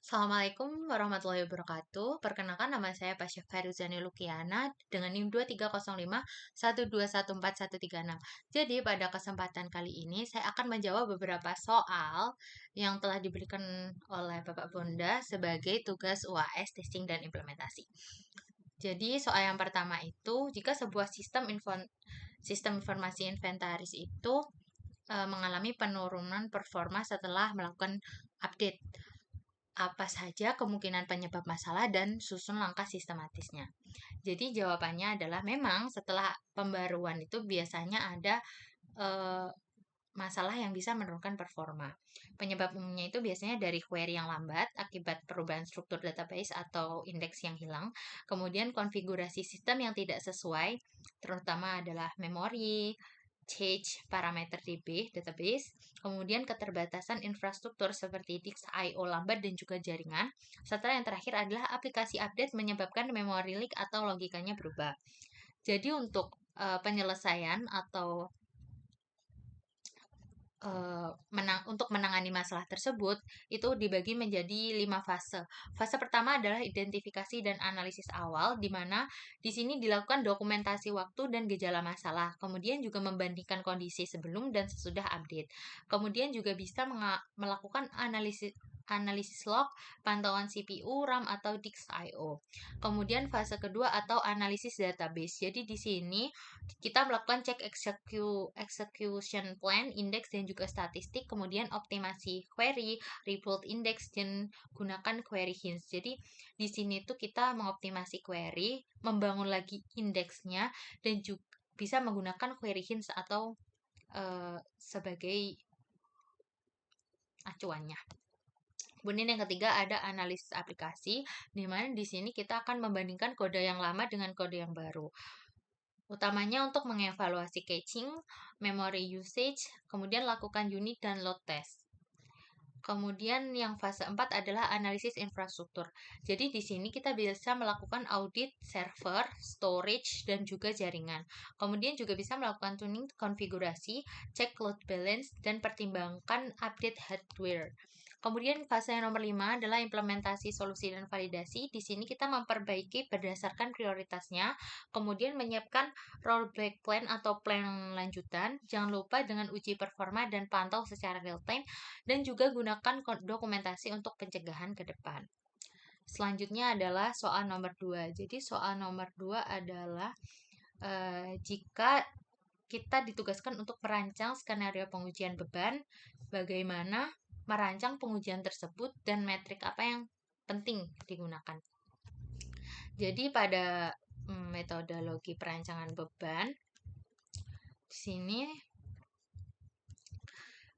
Assalamualaikum warahmatullahi wabarakatuh. Perkenalkan nama saya Pasha Faruzani Lukiana dengan NIM 230512141136. Jadi pada kesempatan kali ini saya akan menjawab beberapa soal yang telah diberikan oleh Bapak Bonda sebagai tugas UAS testing dan implementasi. Jadi soal yang pertama itu, jika sebuah sistem informasi inventaris itu mengalami penurunan performa setelah melakukan update, apa saja kemungkinan penyebab masalah dan susun langkah sistematisnya. Jadi jawabannya adalah memang setelah pembaruan itu biasanya ada eh, masalah yang bisa menurunkan performa. Penyebab umumnya itu biasanya dari query yang lambat akibat perubahan struktur database atau indeks yang hilang, kemudian konfigurasi sistem yang tidak sesuai, terutama adalah memori, change parameter DB database, kemudian keterbatasan infrastruktur seperti disk I/O lambat dan juga jaringan, serta yang terakhir adalah aplikasi update menyebabkan memory leak atau logikanya berubah. Jadi untuk penyelesaian atau untuk menangani masalah tersebut itu dibagi menjadi 5 fase. Fase pertama adalah identifikasi dan analisis awal, di mana di sini dilakukan dokumentasi waktu dan gejala masalah. Kemudian juga membandingkan kondisi sebelum dan sesudah update. Kemudian juga bisa melakukan analisis log, pantauan CPU, RAM atau disk I/O. Kemudian fase kedua atau analisis database. Jadi di sini kita melakukan cek execution plan, index dan juga statistik, kemudian optimasi query, report index dan gunakan query hints. Jadi di sini tuh kita mengoptimasi query, membangun lagi indeksnya dan juga bisa menggunakan query hints atau sebagai acuannya. Kemudian yang ketiga ada analisis aplikasi, di mana di sini kita akan membandingkan kode yang lama dengan kode yang baru. Utamanya untuk mengevaluasi caching, memory usage, kemudian lakukan unit dan load test. Kemudian yang fase 4 adalah analisis infrastruktur. Jadi di sini kita bisa melakukan audit server, storage, dan juga jaringan. Kemudian juga bisa melakukan tuning konfigurasi, cek load balance, dan pertimbangkan update hardware. Kemudian fase yang nomor 5 adalah implementasi solusi dan validasi. Di sini kita memperbaiki berdasarkan prioritasnya, kemudian menyiapkan rollback plan atau plan lanjutan. Jangan lupa dengan uji performa dan pantau secara real time, dan juga gunakan dokumentasi untuk pencegahan ke depan. Selanjutnya adalah soal nomor 2. Jadi soal nomor 2 adalah jika kita ditugaskan untuk merancang skenario pengujian beban, bagaimana merancang pengujian tersebut dan metrik apa yang penting digunakan. Jadi pada metodologi perancangan beban di sini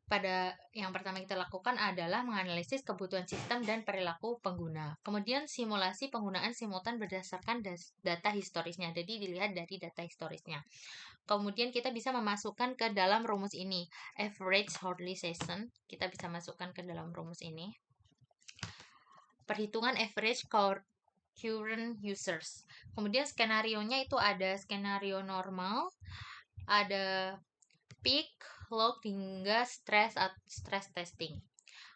pada yang pertama kita lakukan adalah menganalisis kebutuhan sistem dan perilaku pengguna. Kemudian simulasi penggunaan simultan berdasarkan data historisnya. Jadi dilihat dari data historisnya. Kemudian kita bisa memasukkan ke dalam rumus ini. Average hourly session. Kita bisa masukkan ke dalam rumus ini. Perhitungan average current users. Kemudian skenario-nya itu ada skenario normal, ada peak, log, hingga stress testing.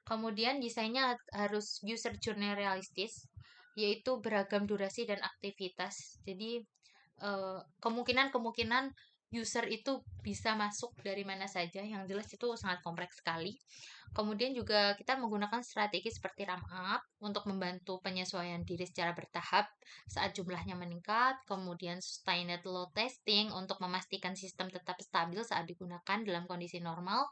Kemudian desainnya harus user journey realistis, yaitu beragam durasi dan aktivitas. Jadi kemungkinan user itu bisa masuk dari mana saja, yang jelas itu sangat kompleks sekali. Kemudian juga kita menggunakan strategi seperti RAM up untuk membantu penyesuaian diri secara bertahap saat jumlahnya meningkat. Kemudian sustained load testing untuk memastikan sistem tetap stabil saat digunakan dalam kondisi normal.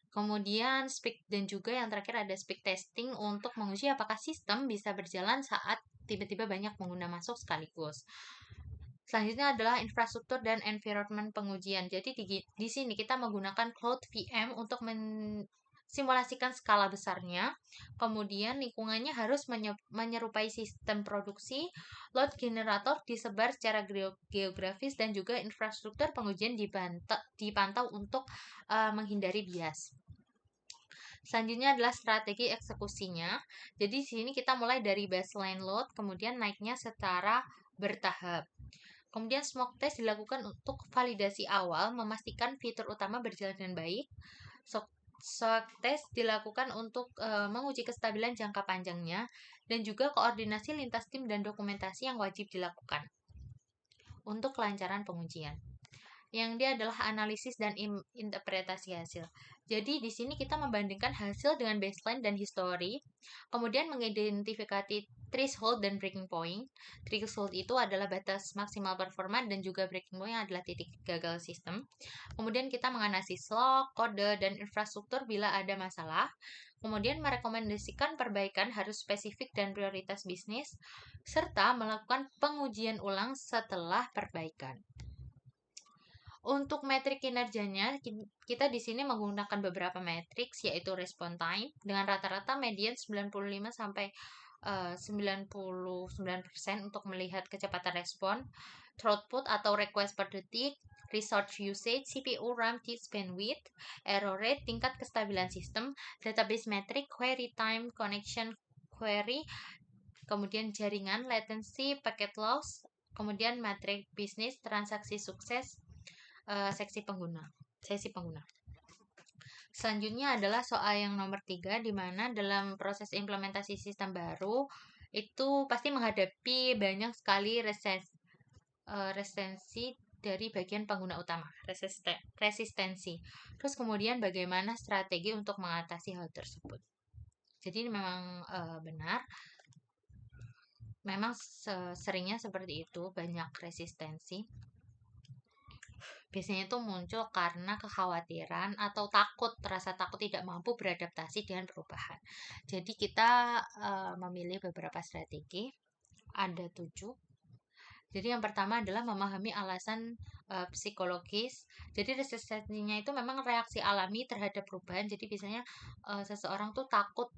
Kemudian speed, dan juga yang terakhir ada speed testing untuk menguji apakah sistem bisa berjalan saat tiba-tiba banyak pengguna masuk sekaligus. Selanjutnya adalah infrastruktur dan environment pengujian. Jadi di sini kita menggunakan Cloud VM untuk simulasikan skala besarnya, kemudian lingkungannya harus menyerupai sistem produksi, load generator disebar secara geografis, dan juga infrastruktur pengujian dipantau untuk menghindari bias. Selanjutnya adalah strategi eksekusinya. Jadi di sini kita mulai dari baseline load, kemudian naiknya secara bertahap. Kemudian smoke test dilakukan untuk validasi awal, memastikan fitur utama berjalan dengan baik. SOAK test dilakukan untuk menguji kestabilan jangka panjangnya dan juga koordinasi lintas tim dan dokumentasi yang wajib dilakukan untuk kelancaran pengujian. Yang dia adalah analisis dan interpretasi hasil. Jadi di sini kita membandingkan hasil dengan baseline dan history, kemudian mengidentifikasi threshold dan breaking point. Threshold itu adalah batas maksimal performa dan juga breaking point adalah titik gagal sistem. Kemudian kita menganalisis log, kode, dan infrastruktur bila ada masalah. Kemudian merekomendasikan perbaikan harus spesifik dan prioritas bisnis, serta melakukan pengujian ulang setelah perbaikan. Untuk metrik kinerjanya, kita di sini menggunakan beberapa metrik, yaitu response time dengan rata-rata median 95 sampai 99% untuk melihat kecepatan respon, throughput atau request per detik, resource usage, CPU, RAM, disk bandwidth, error rate, tingkat kestabilan sistem, database metric, query time, connection query, kemudian jaringan, latency, packet loss, kemudian metrik bisnis, transaksi sukses, sesi pengguna. Selanjutnya adalah soal yang nomor 3, di mana dalam proses implementasi sistem baru itu pasti menghadapi banyak sekali resistensi dari bagian pengguna utama, resistensi. Terus kemudian bagaimana strategi untuk mengatasi hal tersebut. Jadi memang benar, memang seringnya seperti itu, banyak resistensi. Biasanya itu muncul karena kekhawatiran atau rasa takut tidak mampu beradaptasi dengan perubahan. Jadi kita memilih beberapa strategi, ada 7. Jadi yang pertama adalah memahami alasan psikologis. Jadi resistensinya itu memang reaksi alami terhadap perubahan. Jadi biasanya seseorang tuh takut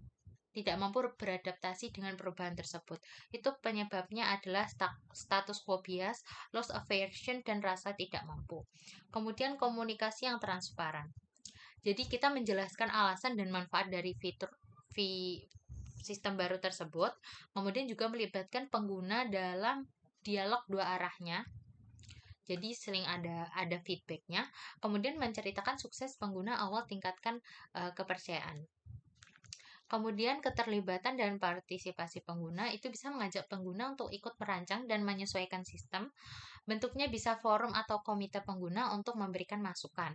tidak mampu beradaptasi dengan perubahan tersebut. Itu penyebabnya adalah status quo bias, loss aversion, dan rasa tidak mampu. Kemudian komunikasi yang transparan. Jadi kita menjelaskan alasan dan manfaat dari fitur sistem baru tersebut. Kemudian juga melibatkan pengguna dalam dialog dua arahnya. Jadi sering ada feedbacknya. Kemudian menceritakan sukses pengguna awal, tingkatkan kepercayaan. Kemudian keterlibatan dan partisipasi pengguna itu bisa mengajak pengguna untuk ikut merancang dan menyesuaikan sistem. Bentuknya bisa forum atau komite pengguna untuk memberikan masukan.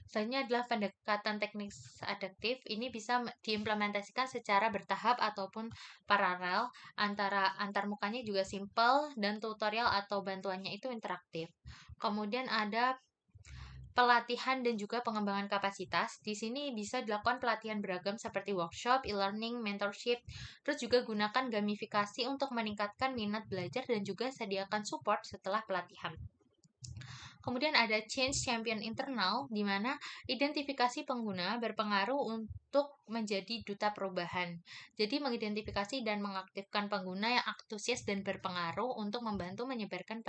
Selanjutnya adalah pendekatan teknik adaptif. Ini bisa diimplementasikan secara bertahap ataupun paralel. Antar mukanya juga simple dan tutorial atau bantuannya itu interaktif. Kemudian ada pelatihan dan juga pengembangan kapasitas. Di sini bisa dilakukan pelatihan beragam seperti workshop, e-learning, mentorship. Terus juga gunakan gamifikasi untuk meningkatkan minat belajar dan juga sediakan support setelah pelatihan. Kemudian ada change champion internal, di mana identifikasi pengguna berpengaruh untuk menjadi duta perubahan. Jadi mengidentifikasi dan mengaktifkan pengguna yang antusias dan berpengaruh untuk membantu menyebarkan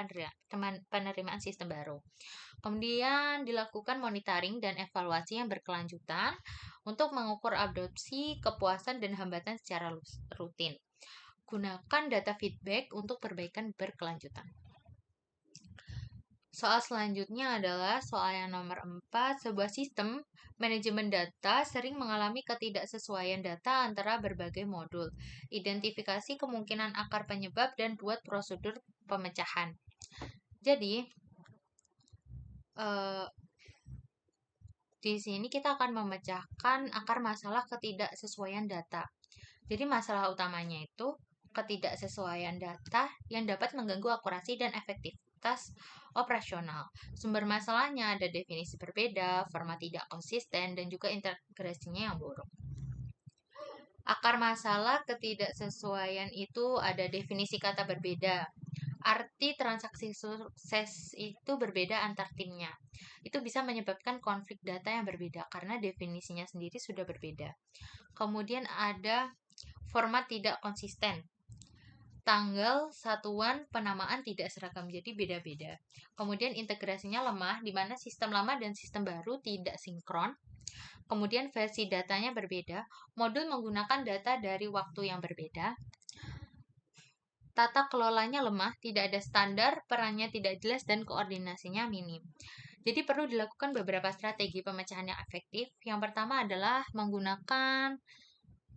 penerimaan sistem baru. Kemudian dilakukan monitoring dan evaluasi yang berkelanjutan untuk mengukur adopsi, kepuasan, dan hambatan secara rutin. Gunakan data feedback untuk perbaikan berkelanjutan. Soal selanjutnya adalah soal yang nomor 4. Sebuah sistem manajemen data sering mengalami ketidaksesuaian data antara berbagai modul. Identifikasi kemungkinan akar penyebab dan buat prosedur pemecahan. Jadi, di sini kita akan memecahkan akar masalah ketidaksesuaian data. Jadi masalah utamanya itu ketidaksesuaian data yang dapat mengganggu akurasi dan efektivitas operasional. Sumber masalahnya ada definisi berbeda, format tidak konsisten, dan juga integrasinya yang buruk. Akar masalah ketidaksesuaian itu ada definisi kata berbeda. Arti transaksi sukses itu berbeda antar timnya. Itu bisa menyebabkan konflik data yang berbeda karena definisinya sendiri sudah berbeda. Kemudian ada format tidak konsisten. Tanggal satuan penamaan tidak seragam, jadi beda-beda. Kemudian integrasinya lemah, di mana sistem lama dan sistem baru tidak sinkron. Kemudian versi datanya berbeda, modul menggunakan data dari waktu yang berbeda. Tata kelolanya lemah, tidak ada standar, perannya tidak jelas, dan koordinasinya minim. Jadi perlu dilakukan beberapa strategi pemecahan yang efektif. Yang pertama adalah menggunakan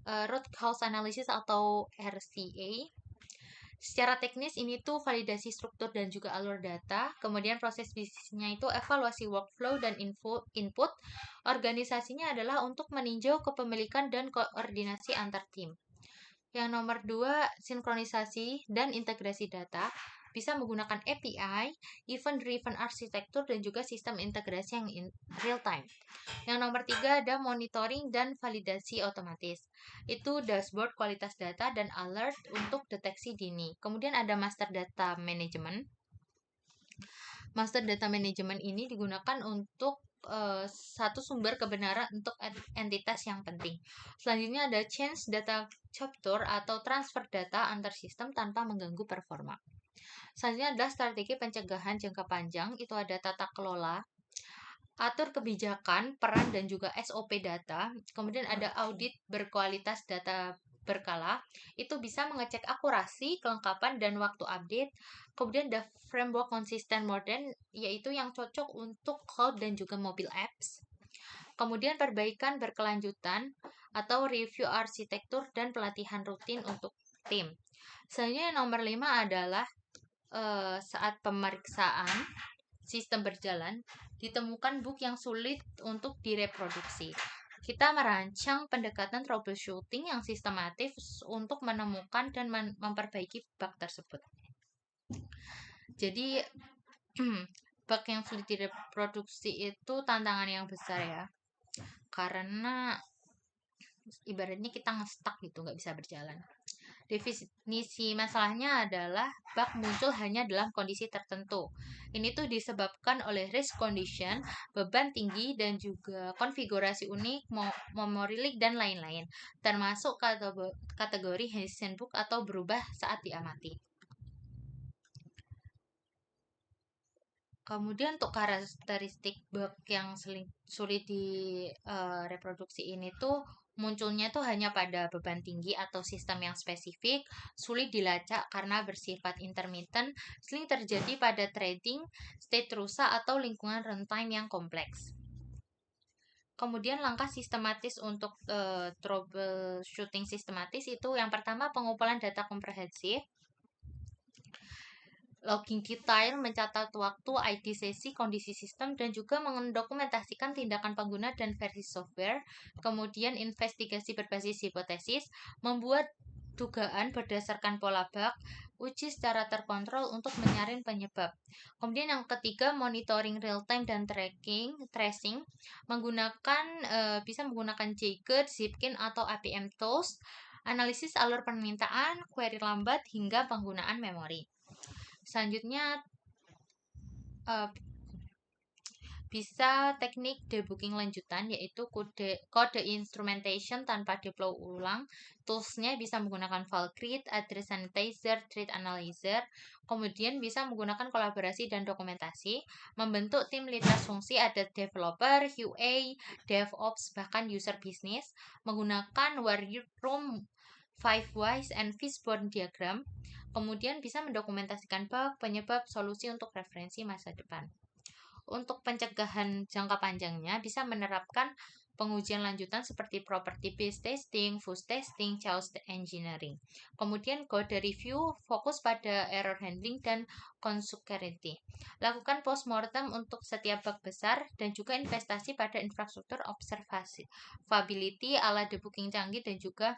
root cause analysis atau RCA. Secara teknis ini tuh validasi struktur dan juga alur data, kemudian proses bisnisnya itu evaluasi workflow dan input. Organisasinya adalah untuk meninjau kepemilikan dan koordinasi antar tim. Yang nomor 2, sinkronisasi dan integrasi data. Bisa menggunakan API, event-driven architecture, dan juga sistem integrasi yang real time. Yang nomor 3 ada monitoring dan validasi otomatis. Itu dashboard kualitas data dan alert untuk deteksi dini. Kemudian ada master data management. Master data management ini digunakan untuk satu sumber kebenaran untuk entitas yang penting. Selanjutnya ada change data capture atau transfer data antar sistem tanpa mengganggu performa. Selanjutnya adalah strategi pencegahan jangka panjang, itu ada tata kelola, atur kebijakan, peran, dan juga SOP data. Kemudian ada audit berkualitas data berkala, itu bisa mengecek akurasi, kelengkapan, dan waktu update. Kemudian ada framework konsisten modern, yaitu yang cocok untuk cloud dan juga mobile apps. Kemudian perbaikan berkelanjutan atau review arsitektur dan pelatihan rutin untuk tim. Selanjutnya yang nomor 5 adalah saat pemeriksaan sistem berjalan, ditemukan bug yang sulit untuk direproduksi. Kita merancang pendekatan troubleshooting yang sistematis untuk menemukan dan memperbaiki bug tersebut. Jadi, bug yang sulit direproduksi itu tantangan yang besar ya. Karena ibaratnya kita nge-stuck gitu, nggak bisa berjalan. Definisi masalahnya adalah bug muncul hanya dalam kondisi tertentu. Ini tuh disebabkan oleh risk condition, beban tinggi, dan juga konfigurasi unik, memory leak, dan lain-lain. Termasuk kategori handbook atau berubah saat diamati. Kemudian untuk karakteristik bug yang sulit direproduksi ini tuh munculnya tuh hanya pada beban tinggi atau sistem yang spesifik, sulit dilacak karena bersifat intermittent, sering terjadi pada trading, state rusak, atau lingkungan runtime yang kompleks. Kemudian langkah sistematis untuk troubleshooting sistematis itu yang pertama pengumpulan data komprehensif, logging detail, mencatat waktu, ID sesi, kondisi sistem, dan juga mendokumentasikan tindakan pengguna dan versi software. Kemudian investigasi berbasis hipotesis, membuat dugaan berdasarkan pola bug, uji secara terkontrol untuk menyaring penyebab. Kemudian yang ketiga, monitoring real time dan tracing, bisa menggunakan JGUT, Zipkin, atau APM tools, analisis alur permintaan, query lambat, hingga penggunaan memori. Selanjutnya bisa teknik debugging lanjutan, yaitu kode instrumentation tanpa deploy ulang. Toolsnya bisa menggunakan file create, address sanitizer, thread analyzer. Kemudian bisa menggunakan kolaborasi dan dokumentasi. Membentuk tim lintas fungsi, ada developer, QA, DevOps, bahkan user business. Menggunakan war room, 5 whys, and fishbone diagram. Kemudian bisa mendokumentasikan bug, penyebab, solusi untuk referensi masa depan. Untuk pencegahan jangka panjangnya bisa menerapkan pengujian lanjutan seperti property based testing, fuzz testing, chaos engineering. Kemudian code review fokus pada error handling dan consecurity. Lakukan postmortem untuk setiap bug besar dan juga investasi pada infrastruktur observability, alat debugging canggih, dan juga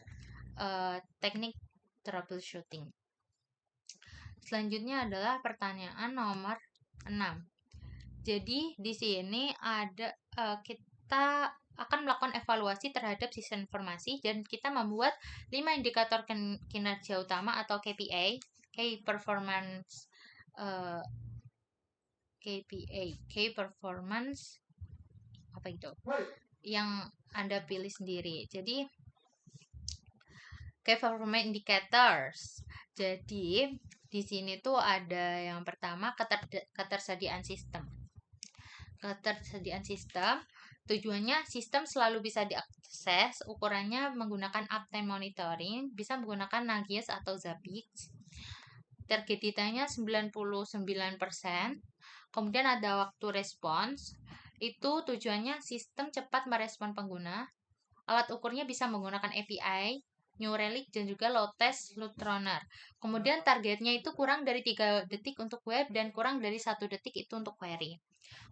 teknik troubleshooting. Selanjutnya adalah pertanyaan nomor 6. Jadi di sini ada kita akan melakukan evaluasi terhadap sistem informasi dan kita membuat 5 indikator kinerja utama atau KPI, Key Performance apa itu? Yang Anda pilih sendiri. Jadi Key Performance Indicators. Jadi di sini tuh ada yang pertama ketersediaan sistem. Ketersediaan sistem tujuannya sistem selalu bisa diakses, ukurannya menggunakan uptime monitoring, bisa menggunakan Nagios atau Zabbix. Target datanya 99%. Kemudian ada waktu respons, itu tujuannya sistem cepat merespon pengguna. Alat ukurnya bisa menggunakan API, New Relic, dan juga low test load runner. Kemudian targetnya itu kurang dari 3 detik untuk web dan kurang dari 1 detik itu untuk query.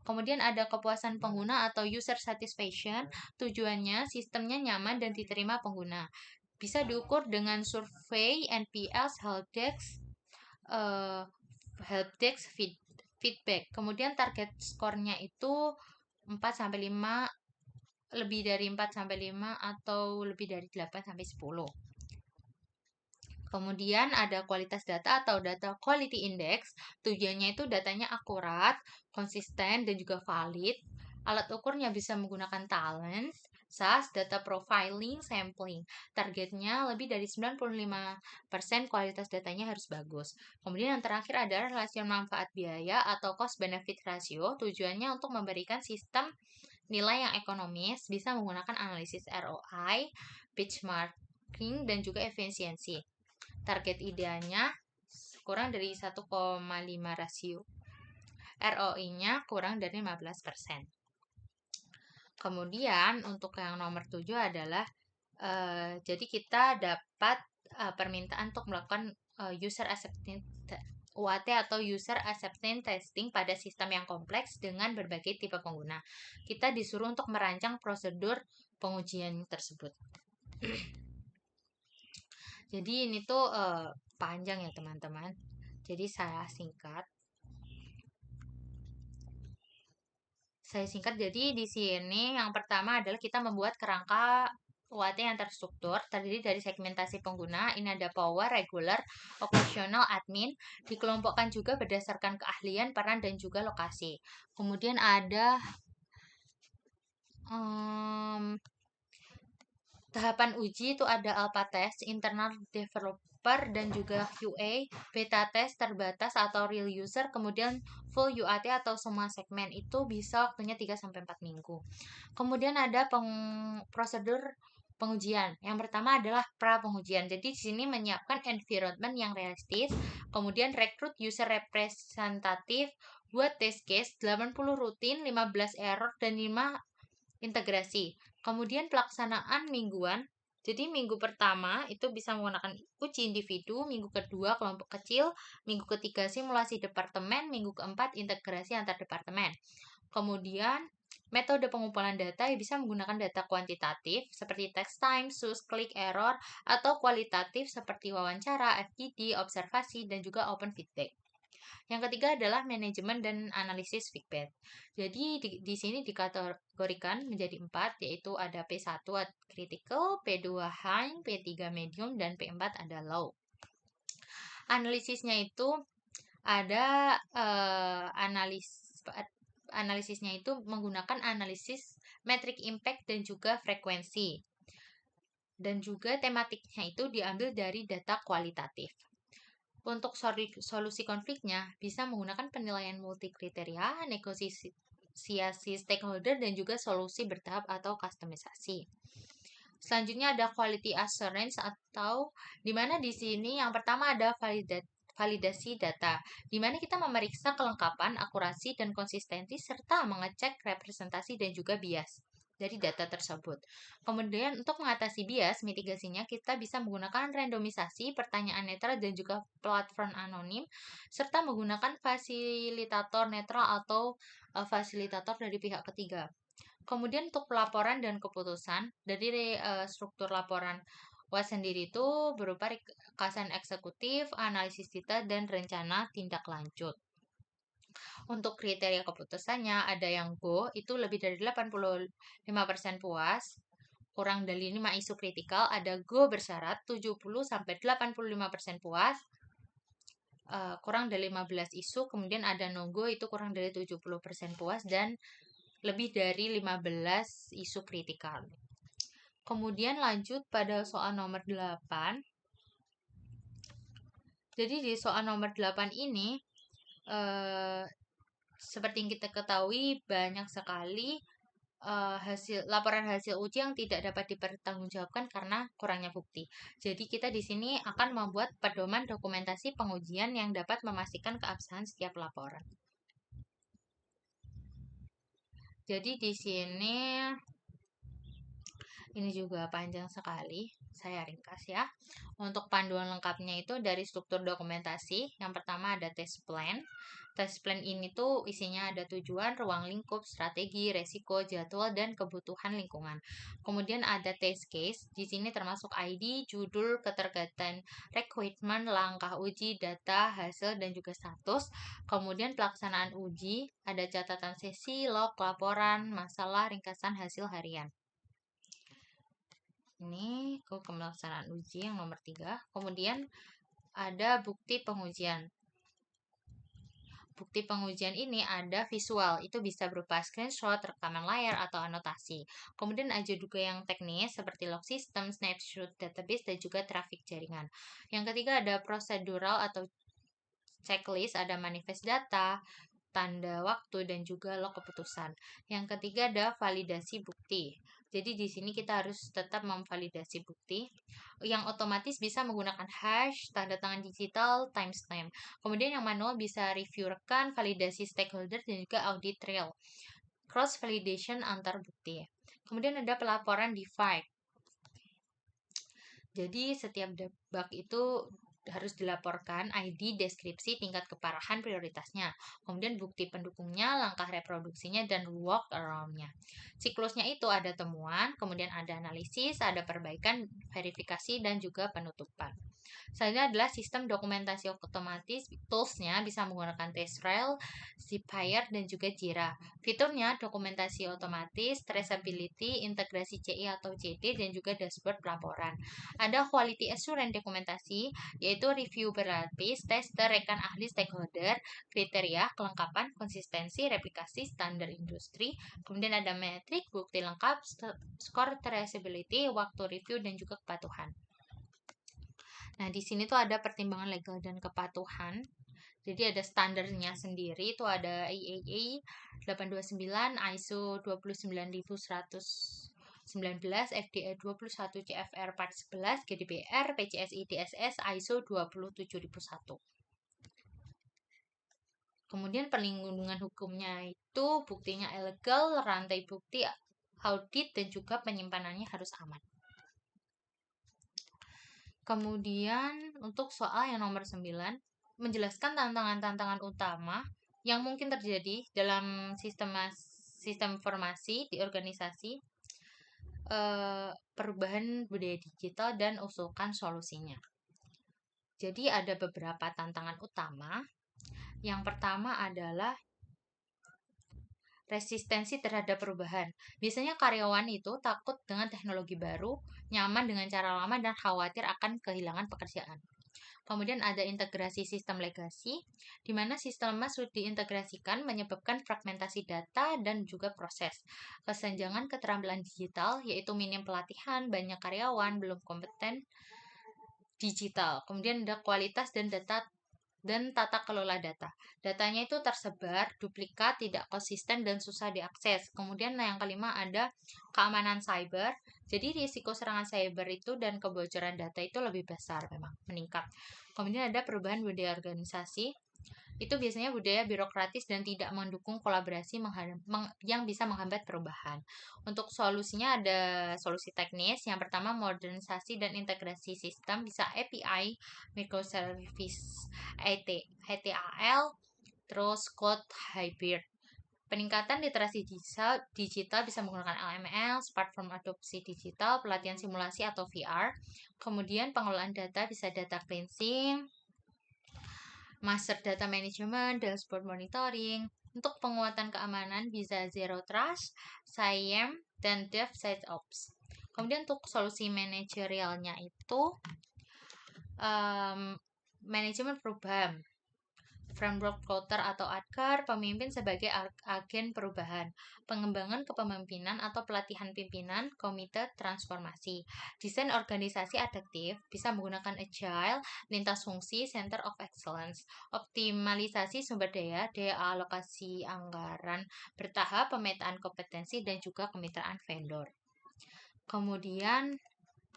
Kemudian ada kepuasan pengguna atau user satisfaction. Tujuannya sistemnya nyaman dan diterima pengguna. Bisa diukur dengan survei, NPS, helpdesk feedback. Kemudian target skornya itu 4 sampai 5, lebih dari 4 sampai 5 atau lebih dari 8 sampai 10. Kemudian ada kualitas data atau data quality index. Tujuannya itu datanya akurat, konsisten, dan juga valid. Alat ukurnya bisa menggunakan talent, SAS, data profiling, sampling. Targetnya lebih dari 95% kualitas datanya harus bagus. Kemudian yang terakhir adalah rasio manfaat biaya atau cost benefit ratio. Tujuannya untuk memberikan sistem nilai yang ekonomis, bisa menggunakan analisis ROI, benchmarking, dan juga efisiensi. Target idealnya kurang dari 1,5 rasio. ROI-nya kurang dari 15%. Kemudian untuk yang nomor 7 adalah jadi kita dapat permintaan untuk melakukan user acceptance UAT atau user acceptance testing pada sistem yang kompleks dengan berbagai tipe pengguna. Kita disuruh untuk merancang prosedur pengujian tersebut. Jadi ini tuh panjang ya teman-teman. Jadi saya singkat. Jadi di sini yang pertama adalah kita membuat kerangka UAT yang terstruktur, terdiri dari segmentasi pengguna. Ini ada power, regular, operational, admin. Dikelompokkan juga berdasarkan keahlian, peran, dan juga lokasi. Kemudian ada tahapan uji itu ada alpha test, internal developer, dan juga QA, beta test terbatas atau real user, kemudian full UAT atau semua segmen itu bisa waktunya 3-4 minggu. Kemudian ada prosedur pengujian. Yang pertama adalah pra pengujian. Jadi di sini menyiapkan environment yang realistis, kemudian rekrut user representatif, buat test case, 80 rutin, 15 error, dan 5 integrasi. Kemudian pelaksanaan mingguan. Jadi minggu pertama itu bisa menggunakan uji individu, minggu kedua kelompok kecil, minggu ketiga simulasi departemen, minggu keempat integrasi antar departemen. Kemudian metode pengumpulan data bisa menggunakan data kuantitatif seperti text time, sus, klik, error, atau kualitatif seperti wawancara, FGD, observasi, dan juga open feedback. Yang ketiga adalah manajemen dan analisis feedback. Jadi di sini dikategorikan menjadi 4, yaitu ada P1 critical, P2 high, P3 medium, dan P4 ada low. Analisisnya itu ada analisisnya itu menggunakan analisis metric impact dan juga frekuensi. Dan juga tematiknya itu diambil dari data kualitatif. Untuk solusi konfliknya, bisa menggunakan penilaian multikriteria, negosiasi stakeholder, dan juga solusi bertahap atau kustomisasi. Selanjutnya ada quality assurance atau di mana di sini yang pertama ada validasi data, di mana kita memeriksa kelengkapan, akurasi, dan konsistensi serta mengecek representasi dan juga bias dari data tersebut. Kemudian untuk mengatasi bias, mitigasinya kita bisa menggunakan randomisasi, pertanyaan netral, dan juga platform anonim, serta menggunakan fasilitator netral atau fasilitator dari pihak ketiga. Kemudian untuk pelaporan dan keputusan, dari struktur laporan WAS sendiri itu berupa rekasan eksekutif, analisis data, dan rencana tindak lanjut. Untuk kriteria keputusannya ada yang go, itu lebih dari 85% puas, kurang dari 5 isu kritikal, ada go bersyarat 70-85% puas, kurang dari 15 isu, kemudian ada no go itu kurang dari 70% puas, dan lebih dari 15 isu kritikal. Kemudian lanjut pada soal nomor 8. Jadi di soal nomor 8 ini seperti yang kita ketahui banyak sekali laporan hasil uji yang tidak dapat dipertanggungjawabkan karena kurangnya bukti. Jadi kita di sini akan membuat pedoman dokumentasi pengujian yang dapat memastikan keabsahan setiap laporan. Jadi di sini ini juga panjang sekali, saya ringkas ya. Untuk panduan lengkapnya itu dari struktur dokumentasi, yang pertama ada test plan. Test plan ini tuh isinya ada tujuan, ruang lingkup, strategi, resiko, jadwal, dan kebutuhan lingkungan. Kemudian ada test case, di sini termasuk ID, judul, keterkaitan, requirement, langkah uji, data, hasil, dan juga status. Kemudian pelaksanaan uji, ada catatan sesi, log, laporan, masalah, ringkasan hasil harian. Ini ke pelaksanaan uji yang nomor 3. Kemudian ada bukti pengujian. Bukti pengujian ini ada visual, itu bisa berupa screenshot, rekaman layar, atau anotasi. Kemudian ada juga yang teknis seperti log system, snapshot database, dan juga traffic jaringan. Yang ketiga ada prosedural atau checklist, ada manifest data, tanda waktu, dan juga log keputusan. Yang ketiga ada validasi bukti. Jadi di sini kita harus tetap memvalidasi bukti yang otomatis bisa menggunakan hash, tanda tangan digital, timestamp. Kemudian yang manual bisa review rekan, validasi stakeholder, dan juga audit trail. Cross validation antar bukti. Kemudian ada pelaporan DeFi. Jadi setiap bug itu harus dilaporkan ID, deskripsi, tingkat keparahan, prioritasnya. Kemudian bukti pendukungnya, langkah reproduksinya, dan work around-nya. Siklusnya itu ada temuan, kemudian ada analisis, ada perbaikan, verifikasi, dan juga penutupan. Selanjutnya adalah sistem dokumentasi otomatis. Toolsnya bisa menggunakan TestRail, Zapier, dan juga Jira. Fiturnya dokumentasi otomatis, traceability, integrasi CI atau CD, dan juga dashboard pelaporan. Ada quality assurance dokumentasi, yaitu review berlapis, tester, rekan ahli, stakeholder, kriteria, kelengkapan, konsistensi, replikasi, standar industri. Kemudian ada metrik, bukti lengkap, skor traceability, waktu review, dan juga kepatuhan. Nah, di sini tuh ada pertimbangan legal dan kepatuhan. Jadi ada standarnya sendiri, itu ada IAA 829, ISO 29119, FDA 21 CFR Part 11, GDPR, PCSI DSS, ISO 27001. Kemudian perlindungan hukumnya itu buktinya ilegal, rantai bukti, audit, dan juga penyimpanannya harus aman. Kemudian untuk soal yang nomor 9, menjelaskan tantangan-tantangan utama yang mungkin terjadi dalam sistem informasi di organisasi, perubahan budaya digital, dan usulkan solusinya. Jadi ada beberapa tantangan utama. Yang pertama adalah resistensi terhadap perubahan. Biasanya karyawan itu takut dengan teknologi baru, nyaman dengan cara lama, dan khawatir akan kehilangan pekerjaan. Kemudian ada integrasi sistem legasi, di mana sistem sulit diintegrasikan menyebabkan fragmentasi data dan juga proses. Kesenjangan keterampilan digital, yaitu minim pelatihan, banyak karyawan belum kompeten digital. Kemudian ada kualitas dan tata kelola data. Datanya itu tersebar, duplikat, tidak konsisten, dan susah diakses. Kemudian yang kelima ada keamanan cyber. Jadi risiko serangan cyber itu dan kebocoran data itu lebih besar memang, meningkat. Kemudian ada perubahan budaya organisasi. Itu biasanya budaya birokratis dan tidak mendukung kolaborasi yang bisa menghambat perubahan. Untuk solusinya ada solusi teknis. Yang pertama modernisasi dan integrasi sistem, bisa API, microservice, ETL, terus cloud hybrid. Peningkatan literasi digital bisa menggunakan LML, platform adopsi digital, pelatihan simulasi atau VR. Kemudian pengelolaan data bisa data cleansing, master data management, dashboard monitoring. Untuk penguatan keamanan bisa Zero Trust, SIEM, dan DevSecOps. Kemudian untuk solusi manajerialnya itu manajemen perubahan, framework router atau ADKAR, pemimpin sebagai agen perubahan, pengembangan kepemimpinan atau pelatihan pimpinan, komite transformasi, desain organisasi adaptif, bisa menggunakan agile, lintas fungsi, center of excellence, optimalisasi sumber daya, daya alokasi anggaran bertahap, pemetaan kompetensi, dan juga kemitraan vendor. Kemudian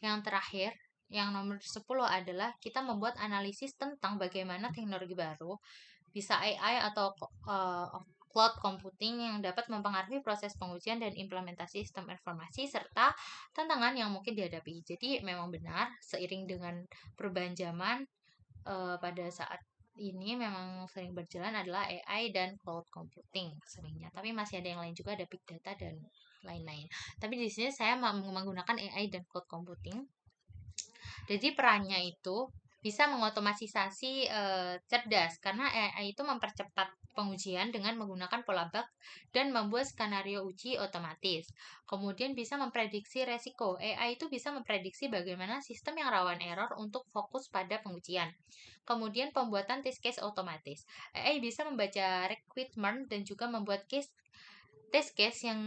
yang terakhir, yang nomor 10 adalah kita membuat analisis tentang bagaimana teknologi baru, bisa AI atau cloud computing yang dapat mempengaruhi proses pengujian dan implementasi sistem informasi serta tantangan yang mungkin dihadapi. Jadi memang benar seiring dengan perubahan zaman pada saat ini memang sering berjalan adalah AI dan cloud computing seringnya. Tapi masih ada yang lain juga, ada big data dan lain-lain. Tapi di sini saya menggunakan AI dan cloud computing. Jadi perannya itu bisa mengotomatisasi cerdas karena AI itu mempercepat pengujian dengan menggunakan pola bug dan membuat skenario uji otomatis. Kemudian bisa memprediksi resiko. AI itu bisa memprediksi bagaimana sistem yang rawan error untuk fokus pada pengujian. Kemudian pembuatan test case otomatis. AI bisa membaca requirement dan juga membuat test case yang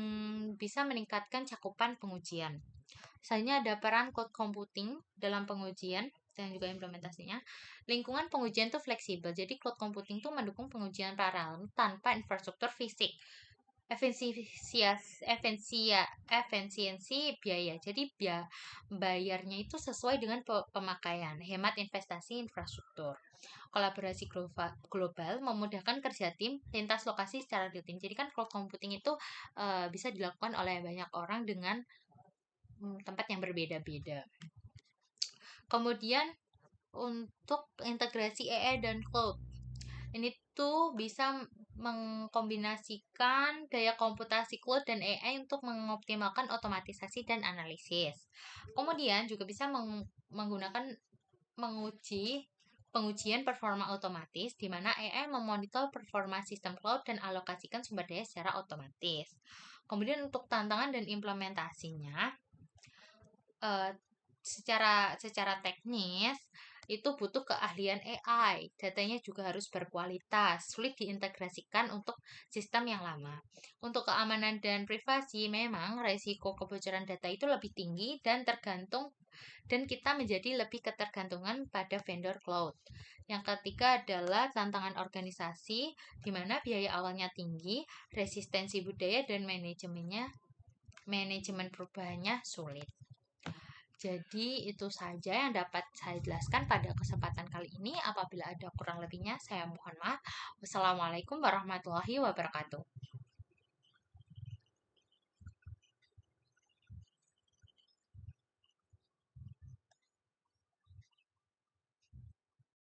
bisa meningkatkan cakupan pengujian. Selanjutnya ada peran cloud computing dalam pengujian dan juga implementasinya. Lingkungan pengujian itu fleksibel. Jadi cloud computing itu mendukung pengujian paralel tanpa infrastruktur fisik. Efisiensi biaya. Jadi bayarnya itu sesuai dengan pemakaian, hemat investasi infrastruktur. Kolaborasi global memudahkan kerja tim lintas lokasi secara rutin. Jadi kan cloud computing itu bisa dilakukan oleh banyak orang dengan tempat yang berbeda-beda. Kemudian untuk integrasi AI dan cloud, ini tuh bisa mengkombinasikan daya komputasi cloud dan AI untuk mengoptimalkan otomatisasi dan analisis. Kemudian juga bisa menggunakan pengujian performa otomatis di mana AI memonitor performa sistem cloud dan alokasikan sumber daya secara otomatis. Kemudian untuk tantangan dan implementasinya, secara teknis itu butuh keahlian AI. Datanya juga harus berkualitas, sulit diintegrasikan untuk sistem yang lama. Untuk keamanan dan privasi, memang resiko kebocoran data itu lebih tinggi dan kita menjadi lebih ketergantungan pada vendor cloud. Yang ketiga adalah tantangan organisasi, di mana biaya awalnya tinggi, resistensi budaya dan manajemen perubahannya sulit. Jadi itu saja yang dapat saya jelaskan pada kesempatan kali ini. Apabila ada kurang lebihnya, saya mohon maaf. Wassalamualaikum warahmatullahi wabarakatuh.